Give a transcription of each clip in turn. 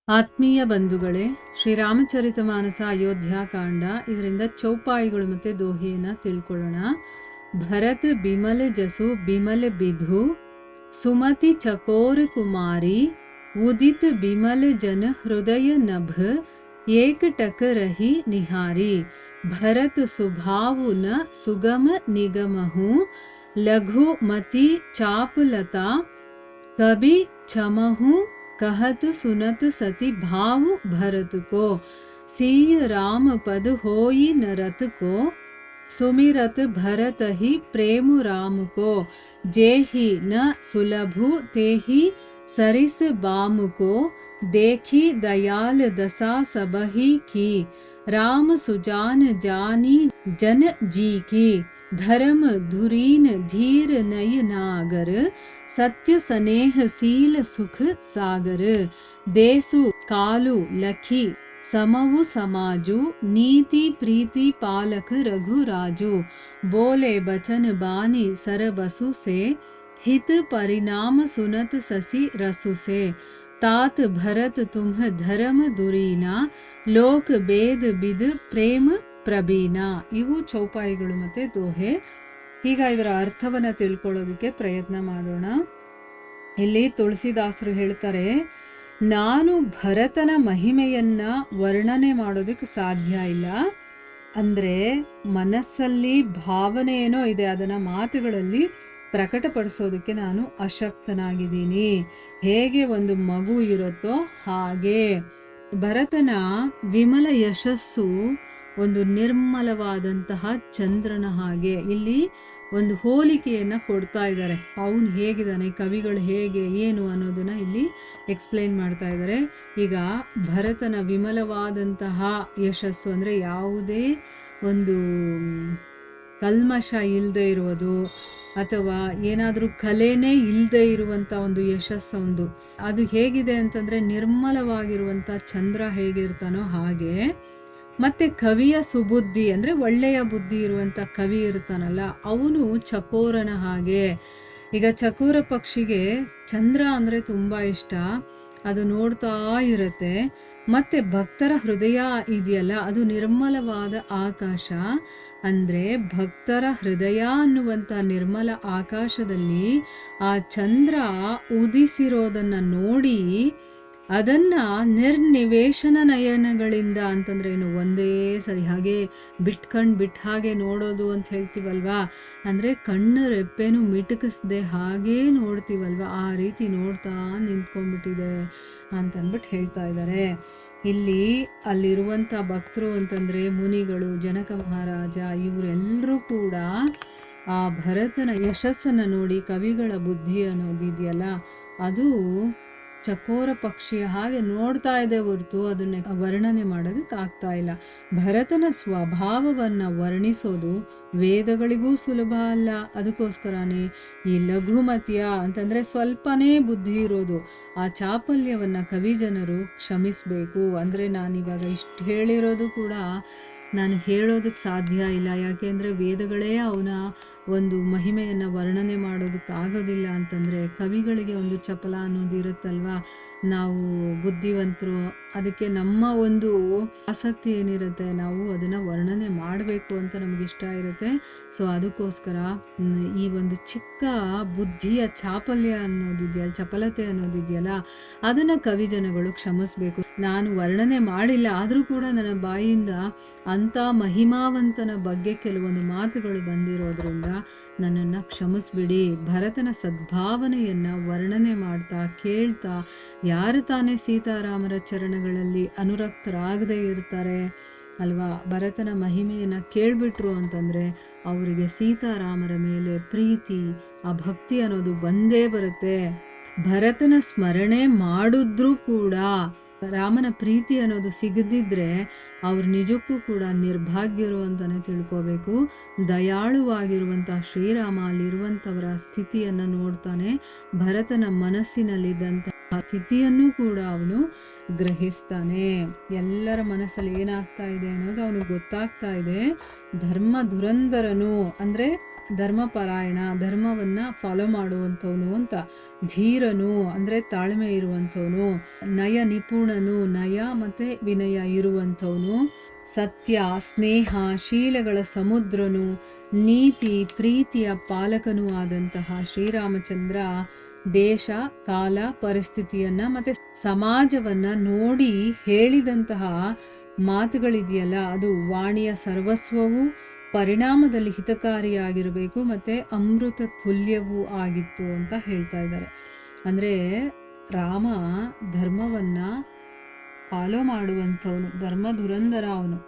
ಆತ್ಮೀಯ ಬಂಧುಗಳೇ, ಶ್ರೀರಾಮಚರಿತ ಮಾನಸ ಅಯೋಧ್ಯಾಕಾಂಡ ಇದರಿಂದ ಚೌಪಾಯಿಗಳು ಮತ್ತು ದೋಹೆಯನ್ನು ತಿಳ್ಕೊಳ್ಳೋಣ. ಭರತ್ ಬಿಮಲ ಜಸು ಬಿಮಲ ಬಿಧು ಸುಮತಿ ಚಕೋರ ಕುಮಾರಿ ಉದಿತ್ ಬಿಮಲ ಜನ ಹೃದಯ ನಭ ಏಕ ಟಕ ರಹಿ ನಿಹಾರಿ. ಭರತ್ ಸುಭಾವು ನ ಸುಗಮ ನಿಗಮಹು ಲಘು ಮತಿ ಚಾಪಲತಾ कभी छमहु कहत सुनत सती भाव भरत को. सीय राम पद होई नरत को सुमिरत भरत ही प्रेम राम को. जेहि न सुलभु तेहि सरिस बाम को देखी दयाल दशा सबही की. राम सुजान जानी जन जी की धर्म धुरीन धीर नय नागर सत्य स्नेह सील सुख सागर. देसु कालु लखी समवु समाजु नीति प्रीति पालक रघुराजु. बोले बचन बानी सरबसु से हित परिणाम सुनत ससी रसु से. तात भरत तुम्ह धर्म दुरीना लोक भेद बिद प्रेम ಪ್ರಬೀನಾ. ಇವು ಚೌಪಾಯಿಗಳು ಮತ್ತು ದೋಹೆ. ಈಗ ಇದರ ಅರ್ಥವನ್ನು ತಿಳ್ಕೊಳ್ಳೋದಕ್ಕೆ ಪ್ರಯತ್ನ ಮಾಡೋಣ. ಇಲ್ಲಿ ತುಳಸಿದಾಸರು ಹೇಳ್ತಾರೆ, ನಾನು ಭರತನ ಮಹಿಮೆಯನ್ನು ವರ್ಣನೆ ಮಾಡೋದಕ್ಕೆ ಸಾಧ್ಯ ಇಲ್ಲ. ಅಂದರೆ ಮನಸ್ಸಲ್ಲಿ ಭಾವನೆ ಏನೋ ಇದೆ, ಅದನ್ನು ಮಾತುಗಳಲ್ಲಿ ಪ್ರಕಟಪಡಿಸೋದಕ್ಕೆ ನಾನು ಅಶಕ್ತನಾಗಿದ್ದೀನಿ. ಹೇಗೆ ಒಂದು ಮಗು ಇರುತ್ತೋ ಹಾಗೆ ಭರತನ ವಿಮಲ ಯಶಸ್ಸು ಒಂದು ನಿರ್ಮಲವಾದಂತಹ ಚಂದ್ರನ ಹಾಗೆ. ಇಲ್ಲಿ ಒಂದು ಹೋಲಿಕೆಯನ್ನು ಕೊಡ್ತಾ ಇದ್ದಾರೆ. ಅವನು ಹೇಗಿದ್ದಾನೆ, ಕವಿಗಳು ಹೇಗೆ ಏನು ಅನ್ನೋದನ್ನ ಇಲ್ಲಿ ಎಕ್ಸ್ಪ್ಲೈನ್ ಮಾಡ್ತಾ ಇದ್ದಾರೆ. ಈಗ ಭರತನ ವಿಮಲವಾದಂತಹ ಯಶಸ್ಸು ಅಂದರೆ ಯಾವುದೇ ಒಂದು ಕಲ್ಮಶ ಇಲ್ಲದೆ ಇರೋದು ಅಥವಾ ಏನಾದರೂ ಕಲೆನೇ ಇಲ್ಲದೆ ಇರುವಂಥ ಒಂದು ಯಶಸ್ಸು ಅದು ಹೇಗಿದೆ ಅಂತಂದರೆ ನಿರ್ಮಲವಾಗಿರುವಂಥ ಚಂದ್ರ ಹೇಗಿರ್ತಾನೋ ಹಾಗೆ. ಮತ್ತು ಕವಿಯ ಸುಬುದ್ಧಿ ಅಂದರೆ ಒಳ್ಳೆಯ ಬುದ್ಧಿ ಇರುವಂಥ ಕವಿ ಇರ್ತಾನಲ್ಲ, ಅವನು ಚಕೋರನ ಹಾಗೆ. ಈಗ ಚಕೋರ ಪಕ್ಷಿಗೆ ಚಂದ್ರ ಅಂದರೆ ತುಂಬ ಇಷ್ಟ, ಅದು ನೋಡ್ತಾ ಇರುತ್ತೆ. ಮತ್ತು ಭಕ್ತರ ಹೃದಯ ಇದೆಯಲ್ಲ, ಅದು ನಿರ್ಮಲವಾದ ಆಕಾಶ. ಅಂದರೆ ಭಕ್ತರ ಹೃದಯ ಅನ್ನುವಂಥ ನಿರ್ಮಲ ಆಕಾಶದಲ್ಲಿ ಆ ಚಂದ್ರ ಉದಿಸಿರೋದನ್ನು ನೋಡಿ ಅದನ್ನು ನಿರ್ನಿವೇಶನ ನಯನಗಳಿಂದ ಅಂತಂದ್ರೆ ಏನು, ಒಂದೇ ಸರಿ ಹಾಗೆ ಬಿಟ್ಟು ಹಾಗೆ ನೋಡೋದು ಅಂತ ಹೇಳ್ತೀವಲ್ವಾ. ಅಂದರೆ ಕಣ್ಣು ರೆಪ್ಪೆನೂ ಮಿಟುಕಿಸ್ದೆ ಹಾಗೇ ನೋಡ್ತೀವಲ್ವ, ಆ ರೀತಿ ನೋಡ್ತಾ ನಿಂತ್ಕೊಂಡ್ಬಿಟ್ಟಿದೆ ಅಂತಂದ್ಬಿಟ್ಟು ಹೇಳ್ತಾ ಇದ್ದಾರೆ. ಇಲ್ಲಿ ಅಲ್ಲಿರುವಂಥ ಭಕ್ತರು ಅಂತಂದರೆ ಮುನಿಗಳು, ಜನಕ ಮಹಾರಾಜ, ಇವರೆಲ್ಲರೂ ಕೂಡ ಆ ಭರತನ ಯಶಸ್ಸನ್ನು ನೋಡಿ ಕವಿಗಳ ಬುದ್ಧಿ ಅನ್ನೋದಿದೆಯಲ್ಲ, ಅದು ಚಕೋರ ಪಕ್ಷಿಯ ಹಾಗೆ ನೋಡ್ತಾ ಇದೆ ಹೊರತು ಅದನ್ನ ವರ್ಣನೆ ಮಾಡೋದಕ್ಕೆ ಆಗ್ತಾ ಇಲ್ಲ. ಭರತನ ಸ್ವಭಾವವನ್ನು ವರ್ಣಿಸೋದು ವೇದಗಳಿಗೂ ಸುಲಭ ಅಲ್ಲ. ಅದಕ್ಕೋಸ್ಕರನೇ ಈ ಲಘುಮತಿಯ ಅಂತಂದರೆ ಸ್ವಲ್ಪನೇ ಬುದ್ಧಿ ಇರೋದು ಆ ಚಾಪಲ್ಯವನ್ನು ಕವಿ ಜನರು ಕ್ಷಮಿಸಬೇಕು. ಅಂದರೆ ನಾನಿವಾಗ ಇಷ್ಟು ಹೇಳಿರೋದು ಕೂಡ ನಾನು ಹೇಳೋದಕ್ಕೆ ಸಾಧ್ಯ ಇಲ್ಲ. ಯಾಕೆಂದರೆ ವೇದಗಳೇ ಅವನ ಒಂದು ಮಹಿಮೆಯನ್ನು ವರ್ಣನೆ ಮಾಡೋದಕ್ಕೆ ಆಗೋದಿಲ್ಲ. ಅಂತಂದರೆ ಕವಿಗಳಿಗೆ ಒಂದು ಚಪಲ ಅನ್ನೋದು ಇರುತ್ತಲ್ವ, ನಾವು ಬುದ್ಧಿವಂತರು, ಅದಕ್ಕೆ ನಮ್ಮ ಒಂದು ಆಸಕ್ತಿ ಏನಿರುತ್ತೆ, ನಾವು ಅದನ್ನು ವರ್ಣನೆ ಮಾಡಬೇಕು ಅಂತ ನಮಗಿಷ್ಟ ಇರುತ್ತೆ. ಸೊ ಅದಕ್ಕೋಸ್ಕರ ಈ ಒಂದು ಚಿಕ್ಕ ಬುದ್ಧಿಯ ಚಾಪಲ್ಯ ಅನ್ನೋದಿದೆಯಲ್ಲ, ಚಪಲತೆ ಅನ್ನೋದಿದೆಯಲ್ಲ, ಅದನ್ನು ಕವಿ ಜನಗಳು ಕ್ಷಮಿಸಬೇಕು. ನಾನು ವರ್ಣನೆ ಮಾಡಿಲ್ಲ, ಆದರೂ ಕೂಡ ನನ್ನ ಬಾಯಿಯಿಂದ ಅಂಥ ಮಹಿಮಾವಂತನ ಬಗ್ಗೆ ಕೆಲವೊಂದು ಮಾತುಗಳು ಬಂದಿರೋದ್ರಿಂದ ನನ್ನನ್ನು ಕ್ಷಮಿಸ್ಬಿಡಿ. ಭರತನ ಸದ್ಭಾವನೆಯನ್ನು ವರ್ಣನೆ ಮಾಡ್ತಾ ಕೇಳ್ತಾ ಯಾರು ತಾನೇ ಸೀತಾರಾಮರ ಚರಣಗಳಲ್ಲಿ ಅನುರಕ್ತರಾಗದೇ ಇರ್ತಾರೆ ಅಲ್ವಾ. ಭರತನ ಮಹಿಮೆಯನ್ನು ಕೇಳಿಬಿಟ್ರು ಅಂತಂದರೆ ಅವರಿಗೆ ಸೀತಾರಾಮರ ಮೇಲೆ ಪ್ರೀತಿ, ಆ ಭಕ್ತಿ ಅನ್ನೋದು ಬಂದೇ ಬರುತ್ತೆ. ಭರತನ ಸ್ಮರಣೆ ಮಾಡಿದ್ರೂ ಕೂಡ ರಾಮನ ಪ್ರೀತಿ ಅನ್ನೋದು ಸಿಗದಿದ್ದರೆ ಅವ್ರು ನಿಜಕ್ಕೂ ಕೂಡ ನಿರ್ಭಾಗ್ಯರು ಅಂತಲೇ ತಿಳ್ಕೋಬೇಕು. ದಯಾಳುವಾಗಿರುವಂಥ ಶ್ರೀರಾಮ ಅಲ್ಲಿರುವಂಥವರ ಸ್ಥಿತಿಯನ್ನು ನೋಡ್ತಾನೆ. ಭರತನ ಮನಸ್ಸಿನಲ್ಲಿದ್ದಂಥ ಸ್ಥಿತಿಯನ್ನು ಕೂಡ ಅವನು ಗ್ರಹಿಸ್ತಾನೆ. ಎಲ್ಲರ ಮನಸ್ಸಲ್ಲಿ ಏನಾಗ್ತಾ ಇದೆ ಅನ್ನೋದು ಅವನಿಗೆ ಗೊತ್ತಾಗ್ತಾ ಇದೆ. ಧರ್ಮ ಧುರಂಧರನು ಅಂದರೆ ಧರ್ಮಪರಾಯಣ, ಧರ್ಮವನ್ನು ಫಾಲೋ ಮಾಡುವಂಥವನು ಅಂತ. ಧೀರನು ಅಂದರೆ ತಾಳ್ಮೆ ಇರುವಂಥವನು. ನಯ ನಿಪುಣನು, ನಯ ಮತ್ತು ವಿನಯ ಇರುವಂಥವನು. ಸತ್ಯ, ಸ್ನೇಹ, ಶೀಲಗಳ ಸಮುದ್ರನು, ನೀತಿ, ಪ್ರೀತಿಯ ಪಾಲಕನೂ ಆದಂತಹ ಶ್ರೀರಾಮಚಂದ್ರ ದೇಶ, ಕಾಲ, ಪರಿಸ್ಥಿತಿಯನ್ನು ಮತ್ತು ಸಮಾಜವನ್ನು ನೋಡಿ ಹೇಳಿದಂತಹ ಮಾತುಗಳಿದೆಯಲ್ಲ, ಅದು ವಾಣಿಯ ಸರ್ವಸ್ವವೂ ಪರಿಣಾಮದಲ್ಲಿ ಹಿತಕಾರಿಯಾಗಿರಬೇಕು ಮತ್ತು ಅಮೃತ ತುಲ್ಯವೂ ಆಗಿತ್ತು ಅಂತ ಹೇಳ್ತಾ ಇದ್ದಾರೆ. ಅಂದರೆ ರಾಮ ಧರ್ಮವನ್ನು ಫಾಲೋ ಮಾಡುವಂಥವನು, ಧರ್ಮ ಧುರಂಧರ ಅವನು,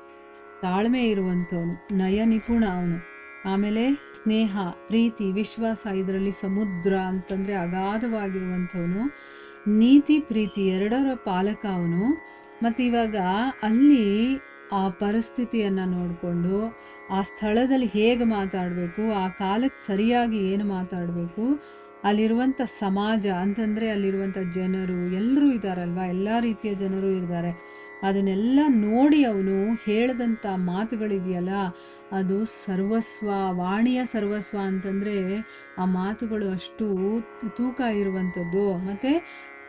ತಾಳ್ಮೆ ಇರುವಂಥವನು, ನಯ ನಿಪುಣ ಅವನು. ಆಮೇಲೆ ಸ್ನೇಹ, ಪ್ರೀತಿ, ವಿಶ್ವಾಸ, ಇದರಲ್ಲಿ ಸಮುದ್ರ ಅಂತಂದರೆ ಅಗಾಧವಾಗಿರುವಂಥವನು. ನೀತಿ, ಪ್ರೀತಿ ಎರಡರ ಪಾಲಕ ಅವನು. ಮತ್ತು ಇವಾಗ ಅಲ್ಲಿ ಆ ಪರಿಸ್ಥಿತಿಯನ್ನು ನೋಡಿಕೊಂಡು ಆ ಸ್ಥಳದಲ್ಲಿ ಹೇಗೆ ಮಾತಾಡಬೇಕು, ಆ ಕಾಲಕ್ಕೆ ಸರಿಯಾಗಿ ಏನು ಮಾತಾಡಬೇಕು, ಅಲ್ಲಿರುವಂಥ ಸಮಾಜ ಅಂತಂದರೆ ಅಲ್ಲಿರುವಂಥ ಜನರು ಎಲ್ಲರೂ ಇದ್ದಾರಲ್ವ, ಎಲ್ಲ ರೀತಿಯ ಜನರು ಇದ್ದಾರೆ. ಅದನ್ನೆಲ್ಲ ನೋಡಿ ಅವನು ಹೇಳಿದಂಥ ಮಾತುಗಳಿದೆಯಲ್ಲ, ಅದು ಸರ್ವಸ್ವ, ವಾಣಿಯ ಸರ್ವಸ್ವ ಅಂತಂದರೆ ಆ ಮಾತುಗಳು ಅಷ್ಟು ತೂಕ ಇರುವಂಥದ್ದು. ಮತ್ತು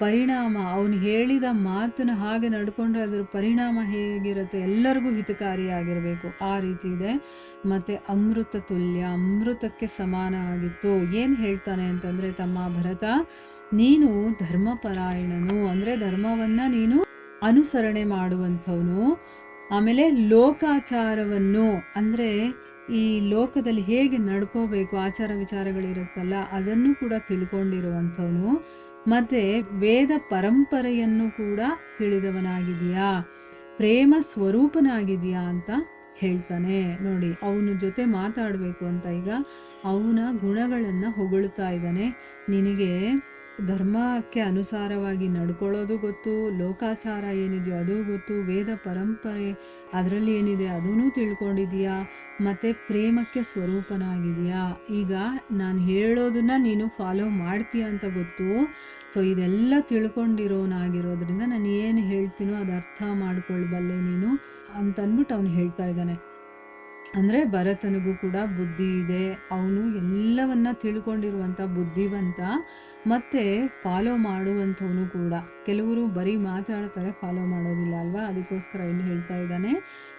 ಪರಿಣಾಮ, ಅವನು ಹೇಳಿದ ಮಾತನ್ನು ಹಾಗೆ ನಡ್ಕೊಂಡ್ರೆ ಅದರ ಪರಿಣಾಮ ಹೇಗಿರುತ್ತೆ, ಎಲ್ಲರಿಗೂ ಹಿತಕಾರಿಯಾಗಿರಬೇಕು, ಆ ರೀತಿ ಇದೆ. ಮತ್ತು ಅಮೃತ ತುಲ್ಯ, ಅಮೃತಕ್ಕೆ ಸಮಾನ ಆಗಿತ್ತು. ಏನು ಹೇಳ್ತಾನೆ ಅಂತಂದರೆ, ತಮ್ಮ ಭರತ, ನೀನು ಧರ್ಮಪರಾಯಣನು ಅಂದರೆ ಧರ್ಮವನ್ನು ನೀನು ಅನುಸರಣೆ ಮಾಡುವಂಥವನು. ಆಮೇಲೆ ಲೋಕಾಚಾರವನ್ನು ಅಂದರೆ ಈ ಲೋಕದಲ್ಲಿ ಹೇಗೆ ನಡ್ಕೋಬೇಕು, ಆಚಾರ ವಿಚಾರಗಳಿರುತ್ತಲ್ಲ, ಅದನ್ನು ಕೂಡ ತಿಳ್ಕೊಂಡಿರುವಂಥವನು. ಮತ್ತು ವೇದ ಪರಂಪರೆಯನ್ನು ಕೂಡ ತಿಳಿದವನಾಗಿದೆಯಾ, ಪ್ರೇಮ ಸ್ವರೂಪನಾಗಿದೆಯಾ ಅಂತ ಹೇಳ್ತಾನೆ. ನೋಡಿ, ಅವನ ಜೊತೆ ಮಾತಾಡಬೇಕು ಅಂತ ಈಗ ಅವನ ಗುಣಗಳನ್ನು ಹೊಗಳ್ತಾ ಇದ್ದಾನೆ. ನಿನಗೆ ಧರ್ಮಕ್ಕೆ ಅನುಸಾರವಾಗಿ ನಡ್ಕೊಳ್ಳೋದು ಗೊತ್ತು, ಲೋಕಾಚಾರ ಏನಿದೆಯೋ ಅದು ಗೊತ್ತು, ವೇದ ಪರಂಪರೆ ಅದರಲ್ಲಿ ಏನಿದೆ ಅದೂ ತಿಳ್ಕೊಂಡಿದೀಯಾ, ಮತ್ತು ಪ್ರೇಮಕ್ಕೆ ಸ್ವರೂಪನಾಗಿದೆಯಾ. ಈಗ ನಾನು ಹೇಳೋದನ್ನು ನೀನು ಫಾಲೋ ಮಾಡ್ತೀಯ ಅಂತ ಗೊತ್ತು. ಸೊ ಇದೆಲ್ಲ ತಿಳ್ಕೊಂಡಿರೋನಾಗಿರೋದ್ರಿಂದ ನಾನು ಏನು ಹೇಳ್ತೀನೋ ಅದು ಅರ್ಥ ಮಾಡ್ಕೊಳ್ಬಲ್ಲೆ ನೀನು ಅಂತಂದ್ಬಿಟ್ಟು ಅವನು ಹೇಳ್ತಾ ಇದ್ದಾನೆ. ಅಂದರೆ ಭರತನಿಗೂ ಕೂಡ ಬುದ್ಧಿ ಇದೆ, ಅವನು ಎಲ್ಲವನ್ನ ತಿಳ್ಕೊಂಡಿರುವಂಥ ಬುದ್ಧಿವಂತ ಮತ್ತು ಫಾಲೋ ಮಾಡುವಂಥವನು ಕೂಡ. ಕೆಲವರು ಬರೀ ಮಾತಾಡ್ತಾರೆ, ಫಾಲೋ ಮಾಡೋದಿಲ್ಲ ಅಲ್ವಾ. ಅದಕ್ಕೋಸ್ಕರ ಇಲ್ಲಿ ಹೇಳ್ತಾ ಇದ್ದಾನೆ,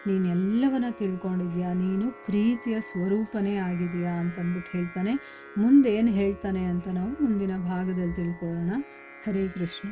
ನೀನು ಎಲ್ಲವನ್ನ ತಿಳ್ಕೊಂಡಿದ್ಯಾ, ನೀನು ಪ್ರೀತಿಯ ಸ್ವರೂಪನೇ ಆಗಿದೆಯಾ ಅಂತಂದ್ಬಿಟ್ಟು ಹೇಳ್ತಾನೆ. ಮುಂದೇನು ಹೇಳ್ತಾನೆ ಅಂತ ನಾವು ಮುಂದಿನ ಭಾಗದಲ್ಲಿ ತಿಳ್ಕೊಳ್ಳೋಣ. ಹರೇ ಕೃಷ್ಣ.